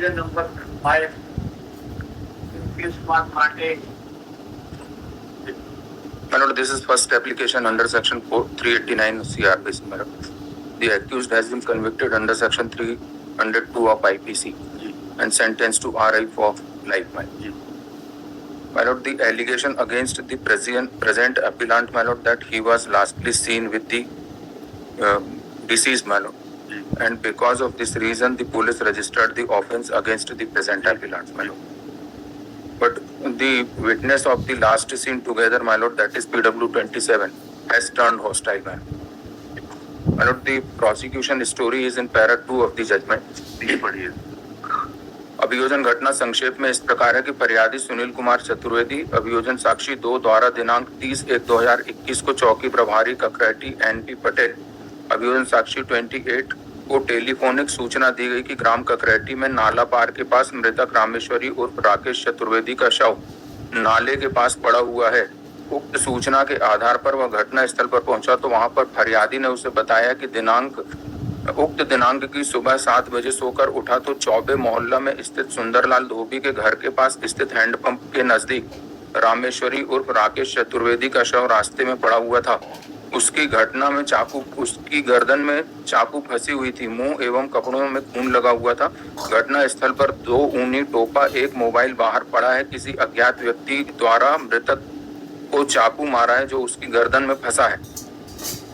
number 5, Smart Mate. My lord, this is first application under section 389 CRPC. My lord, the accused has been convicted under section 302 of IPC and sentenced to RI for life. My lord, the allegation against the present appellant, my lord, that he was lastly seen with the deceased, my lord, and because of this reason, the police registered the offence against the present appellant, my lord. But the witness of the last scene together, my lord, that is PW 27, has turned hostile, my lord. My lord, the prosecution story is in para 2 of the judgment. अभियोजन घटना संक्षेप में इस प्रकार है कि फरियादी सुनील कुमार चतुर्वेदी अभियोजन साक्षी 2 द्वारा दिनांक 30/1/2021 को चौकी प्रभारी ककरैटी NP पटेल अभियोजन साक्षी 28 को टेलीफोनिक सूचना दी गई कि ग्राम ककरैटी में नाला पार के पास मृतक रामेश्वरी उर्फ राकेश चतुर्वेदी का शव नाले के पास पड़ा हुआ है। उक्त सूचना के आधार पर वह घटना स्थल पर पहुंचा तो वहां पर फरियादी ने उसे बताया कि उक्त दिनांक की सुबह 7 बजे सोकर उठा तो चौबे मोहल्ला में स्थित सुंदरलाल धोबी के घर के पास स्थित हैंडपंप के नजदीक रामेश्वरी उर्फ राकेश चतुर्वेदी का शव रास्ते में पड़ा हुआ था। उसकी गर्दन में चाकू फंसी हुई थी। मुंह एवं कपड़ों में खून लगा हुआ था। घटना स्थल पर 2 ऊनी टोपा, एक मोबाइल बाहर पड़ा है। किसी अज्ञात व्यक्ति द्वारा मृतक को चाकू मारा है जो उसकी गर्दन में फंसा है,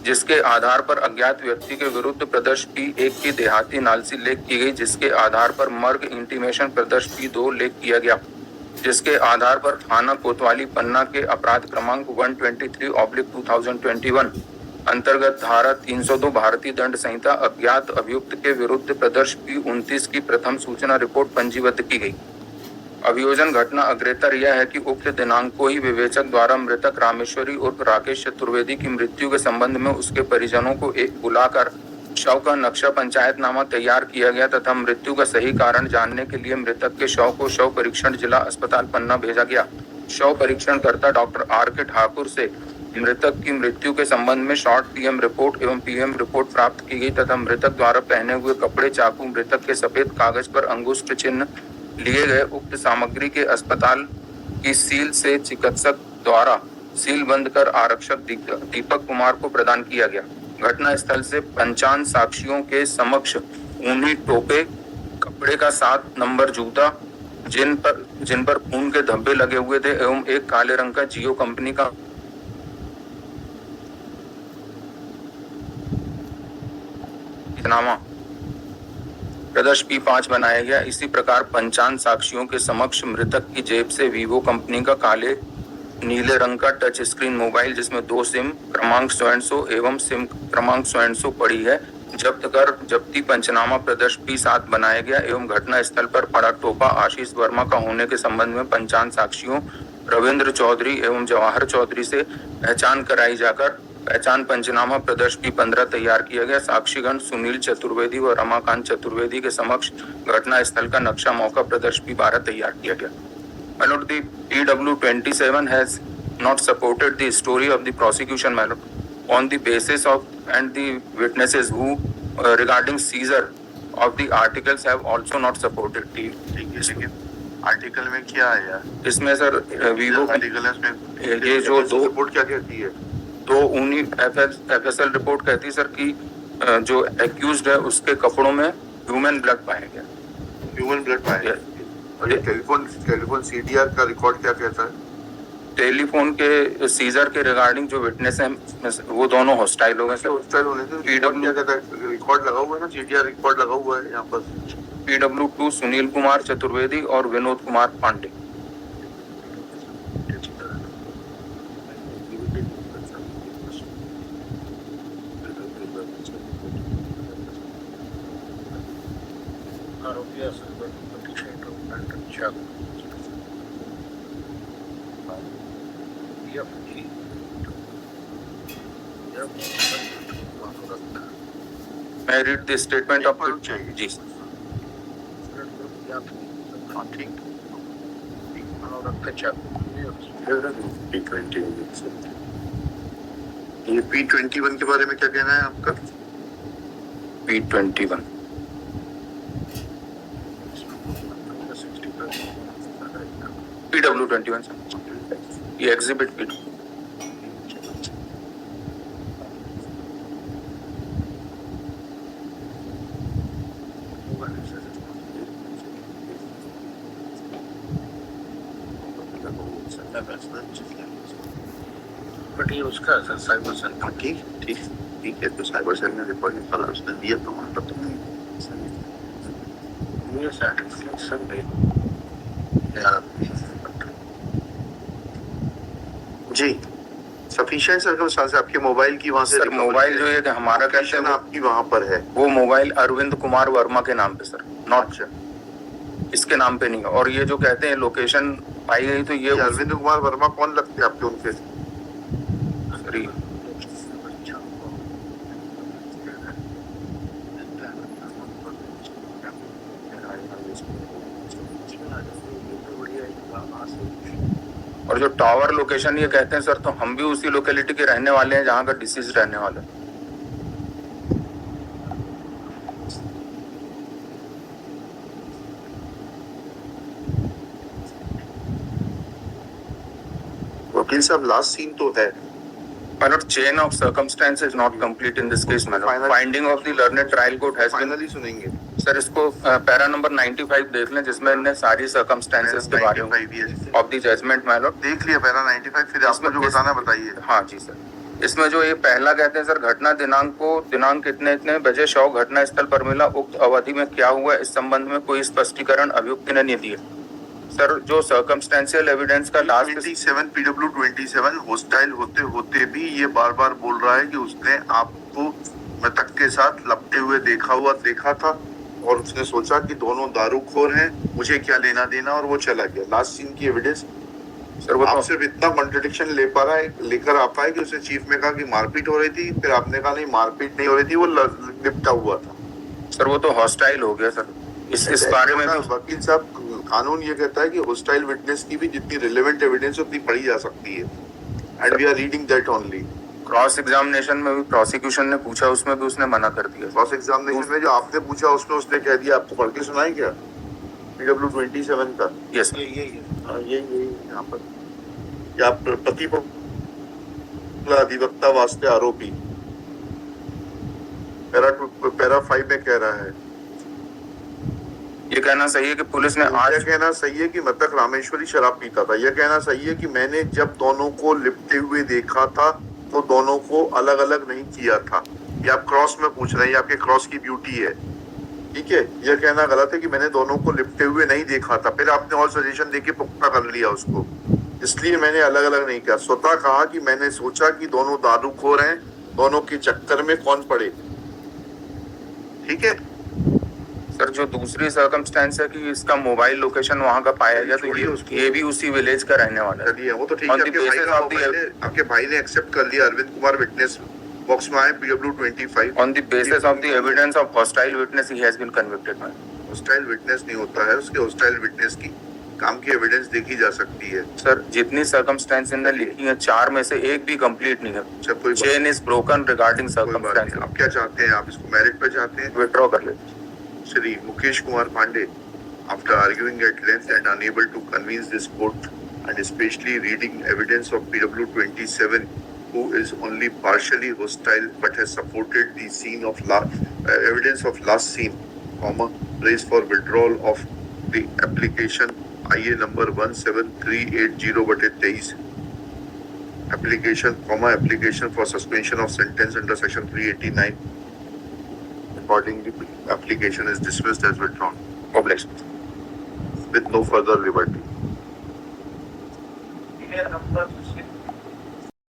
जिसके आधार पर अज्ञात व्यक्ति के विरुद्ध प्रदर्श P1 की देहाती नालसी लेख की गई, जिसके आधार पर मर्ग इंटीमेशन प्रदर्श P2 लेख किया गया, जिसके आधार पर थाना कोतवाली पन्ना के अपराध क्रमांक 123/2021 अंतर्गत धारा 302 भारतीय दंड संहिता अज्ञात अभियुक्त के विरुद्ध प्रदर्श P29 की प्रथम सूचना रिपोर्ट पंजीबद्ध की गई। अभियोजन घटना अग्रेतर यह है कि उक्त दिनांक को ही विवेचक द्वारा मृतक रामेश्वरी उर्फ राकेश चतुर्वेदी की मृत्यु के संबंध में उसके परिजनों को बुलाकर शव का नक्शा पंचायतनामा तैयार किया गया तथा मृत्यु का सही कारण जानने के लिए मृतक के शव को शव परीक्षण जिला अस्पताल पन्ना भेजा गया। शव परीक्षणकर्ता डॉक्टर R.K. ठाकुर से मृतक की मृत्यु के संबंध में शॉर्ट PM रिपोर्ट एवं PM रिपोर्ट प्राप्त की गई तथा मृतक द्वारा पहने हुए कपड़े, चाकू, मृतक के सफेद कागज पर अंगुष्ठ चिन्ह लिए गए उक्त सामग्री के अस्पताल की सील से चिकित्सक द्वारा सील बंद कर आरक्षक दीपक कुमार को प्रदान किया गया। घटना स्थल से 55 साक्षियों के समक्ष ऊनी टोपे, कपड़े का 7 नंबर जूता जिन पर खून के धब्बे लगे हुए थे एवं एक काले रंग का जियो कंपनी का नामा प्रदर्श P5 बनाया गया। इसी प्रकार 55 साक्षियों के समक्ष मृतक की जेब से वीवो कंपनी का काले नीले रंग का टच स्क्रीन मोबाइल जिसमें 2 सिम क्रमांक 100 एवं सिम क्रमांक 100 पड़ी है जब्त कर जब्ती पंचनामा प्रदर्श P7 बनाया गया एवं घटना स्थल पर पड़ा टोपा आशीष वर्मा का होने के संबंध में 55 साक्षियों रविंद्र चौधरी एवं जवाहर चौधरी से पहचान कराई जाकर पहचान पंचनामा प्रदर्श P15 तैयार किया गया। साक्षीगण सुनील चतुर्वेदी व रमाकांत चतुर्वेदी के समक्ष घटना स्थल का नक्शा मौका प्रदर्श P12 तैयार किया गया। My lord, the PW 27 has not supported the story of the prosecution, my lord, on the basis of and the witnesses who regarding seizure of the articles have also not supported the. लेकिन article में क्या है यार? इसमें sir Vivo article है, इसमें ये जो 2 रिपोर्ट क्या कहती है? 2 ऊनी FSL रिपोर्ट कहती है सर कि जो एक्यूज्ड है उसके कपड़ों में ह्यूमन ब्लड पाया गया। ह्यूमन ब्लड पाया गया। और ये टेलीफोन CDR का रिकॉर्ड क्या कहता है? टेलीफोन के सीजर के रिगार्डिंग जो विटनेस हैं वो दोनों हॉस्टाइल हो गए सर। हॉस्टाइल होने से PW क्या कहता है? रिकॉर्ड लगा हुआ है ना, CDR रिकॉर्ड लगा हुआ है यहाँ पर। PW2 सुनील कुमार चतुर्वेदी और Vinod Kumar Pandey. I read the statement of जी ये P21 के बारे में क्या कहना है आपका? P21 2221 sir. ये exhibit P2. बट ये उसका सर साइबर सेल का ठीक ठीक ठीक है, तो साइबर सेल ने रिपोर्ट निकाला, उसने दिया तो मतलब तो नहीं। ये सर्टिफिकेशन दे जी सफिशिएंट सर्कमस्टांस आपके मोबाइल की वहां से सर मोबाइल जो है हमारा कहते लोकेशन हैं आपकी वहां पर है। वो मोबाइल अरविंद कुमार वर्मा के नाम पे सर, नॉट अच्छा, इसके नाम पे नहीं है। और ये जो कहते हैं लोकेशन पाई गई तो ये अरविंद कुमार वर्मा कौन लगते हैं आपके उनके? सॉरी और जो टावर लोकेशन ये कहते हैं सर, तो हम भी उसी लोकेलिटी के रहने वाले हैं जहाँ का डिसीज रहने वाला है। वकील साहब लास्ट सीन तो है। My lord, chain of circumstance is not complete in this case, my lord. Finally- Finding of the learned trial court has been. Finally सुनेंगे सर इसको पैरा नंबर 95 देख लें, जिसमें इनने सारी सर्कमस्टेंसेस के बारे में 95 of the judgment, my lord. देख लिया पहला 95, फिर आपको जो बताना बताइए। हाँ जी सर, इसमें जो ये पहला कहते हैं सर, घटना दिनांक इतने इतने बजे शव घटना स्थल पर मिला, उक्त अवधि में क्या हुआ इस संबंध में कोई स्पष्टीकरण अभियुक्त ने नहीं दिए। सर जो सर्कमस्टेंशियल एविडेंस का लास्ट 27 PW 27 हॉस्टाइल होते होते भी ये बार बार बोल रहा है कि उसने आपको मृतक के साथ लपटे हुए देखा था और उसने सोचा कि दोनों दारूखोर हैं, मुझे क्या लेना देना, और वो चला गया। लास्ट सीन की एविडेंस सर वो आप तो सिर्फ इतना कॉन्ट्रडिक्शन लेकर आ पाए कि उसने चीफ में कहा कि मारपीट हो रही थी, फिर आपने कहा नहीं मारपीट नहीं हो रही थी, वो लिपटा हुआ था। सर वो तो हॉस्टाइल हो गया सर। इस बारे में भी वकील साहब कानून ये कहता है कि हॉस्टाइल विटनेस की भी जितनी रिलेवेंट एविडेंस उतनी पढ़ी जा सकती है, and we are reading that only. Cross examination में भी प्रोसिक्यूशन ने पूछा, उसमें भी उसने मना कर दिया। क्रॉस एग्जामिनेशन में जो आपने पूछा उसमें उसने कह दिया, आपको पढ़ के सुनाई क्या PW 27 का? यस ये ये यहाँ पर क्या पति अधिवक्ता वास्ते आरोपी पैरा 5 में कह रहा है, ये कहना सही है कि पुलिस ने यह आज कहना सही है कि मृतक रामेश्वरी शराब पीता था। यह कहना सही है कि मैंने जब दोनों को लिपटे हुए देखा था तो दोनों को अलग अलग नहीं किया था। ये आप क्रॉस में पूछ रहे हैं, ये आपके क्रॉस की ब्यूटी है, ठीक है। यह कहना गलत है कि मैंने दोनों को लिपटे हुए नहीं देखा था, फिर आपने और सजेशन देके पुख्ता कर लिया उसको, इसलिए मैंने अलग अलग नहीं किया। स्वतः कहा कि मैंने सोचा कि दोनों दारूखोर हैं, दोनों के चक्कर में कौन पड़े, ठीक है। सर जो दूसरी सर्कमस्टेंस है कि इसका मोबाइल लोकेशन वहां का पाया गया, तो ये भी उसी विलेज का रहने वाला है। चलिए वो तो ठीक है, On the basis of the- आपके भाई ने एक्सेप्ट कर लिया। अरविंद कुमार विटनेस बॉक्स में आए PW 25। On the basis of the evidence of hostile witness, he has been convicted, man. Hostile witness नहीं होता है, उसके हॉस्टाइल विटनेस की काम की एविडेंस देखी जा सकती है। सर जितनी सर्कमस्टेंस इनने लिखी है, 4 में से एक भी कंप्लीट नहीं है। अच्छा कोई बात चेन इज ब्रोकन रिगार्डिंग कोई बात सर्कमस्टेंस। नहीं। आप क्या चाहते हैं? आप इसको मेरिट पे चाहते हैं? विड्रॉ कर ले। Shri Mukesh Kumar Pandey, after arguing at length and unable to convince this court, and especially reading evidence of PW 27, who is only partially hostile but has supported the scene of evidence of last scene, raised for withdrawal of the application IA number 17380/23, application for suspension of sentence under section 389. Accordingly, application is dismissed as withdrawn Obligation. with no further liberty. Number